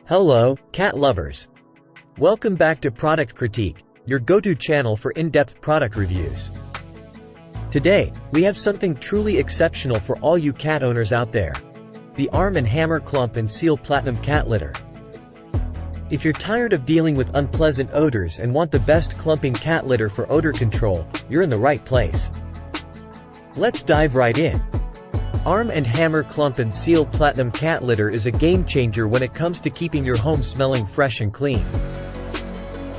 Hello, cat lovers. Welcome back to Product Critique, your go-to channel for in-depth product reviews. Today, we have something truly exceptional for all you cat owners out there. The Arm & Hammer Clump and Seal Platinum Cat Litter. If you're tired of dealing with unpleasant odors and want the best clumping cat litter for odor control, you're in the right place. Let's dive right in. Arm & Hammer Clump and Seal Platinum Cat Litter is a game-changer when it comes to keeping your home smelling fresh and clean.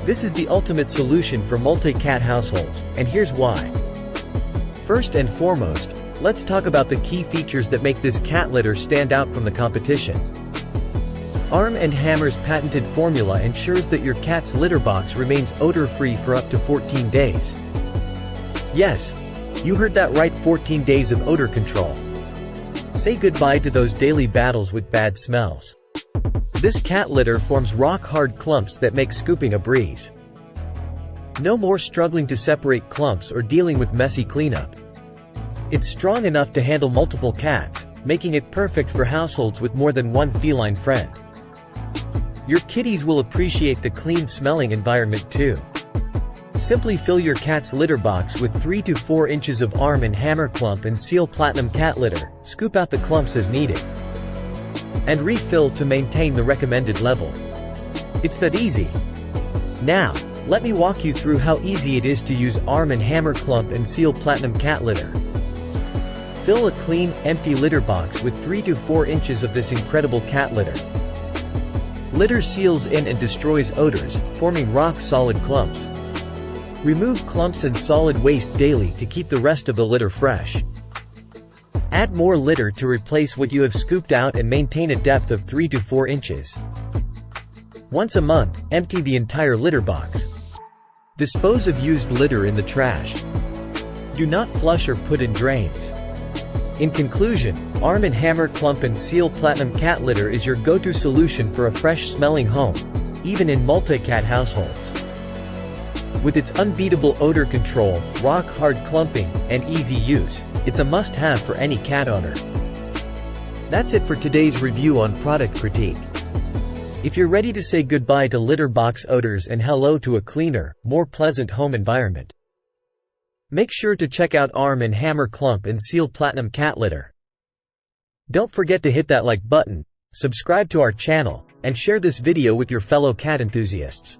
This is the ultimate solution for multi-cat households, and here's why. First and foremost, let's talk about the key features that make this cat litter stand out from the competition. Arm & Hammer's patented formula ensures that your cat's litter box remains odor-free for up to 14 days. Yes, you heard that right, 14 days of odor control. Say goodbye to those daily battles with bad smells. This cat litter forms rock-hard clumps that make scooping a breeze. No more struggling to separate clumps or dealing with messy cleanup. It's strong enough to handle multiple cats, making it perfect for households with more than one feline friend. Your kitties will appreciate the clean-smelling environment too. Simply fill your cat's litter box with 3 to 4 inches of Arm & Hammer Clump and Seal Platinum Cat Litter, scoop out the clumps as needed, and refill to maintain the recommended level. It's that easy. Now, let me walk you through how easy it is to use Arm & Hammer Clump and Seal Platinum Cat Litter. Fill a clean, empty litter box with 3 to 4 inches of this incredible cat litter. Litter seals in and destroys odors, forming rock-solid clumps. Remove clumps and solid waste daily to keep the rest of the litter fresh. Add more litter to replace what you have scooped out and maintain a depth of 3 to 4 inches. Once a month, empty the entire litter box. Dispose of used litter in the trash. Do not flush or put in drains. In conclusion, Arm & Hammer Clump and Seal Platinum Cat Litter is your go-to solution for a fresh-smelling home, even in multi-cat households. With its unbeatable odor control, rock-hard clumping, and easy use, it's a must-have for any cat owner. That's it for today's review on Product Critique. If you're ready to say goodbye to litter box odors and hello to a cleaner, more pleasant home environment, make sure to check out Arm & Hammer Clump and Seal Platinum Cat Litter. Don't forget to hit that like button, subscribe to our channel, and share this video with your fellow cat enthusiasts.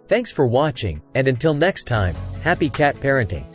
Thanks for watching, and until next time, happy cat parenting.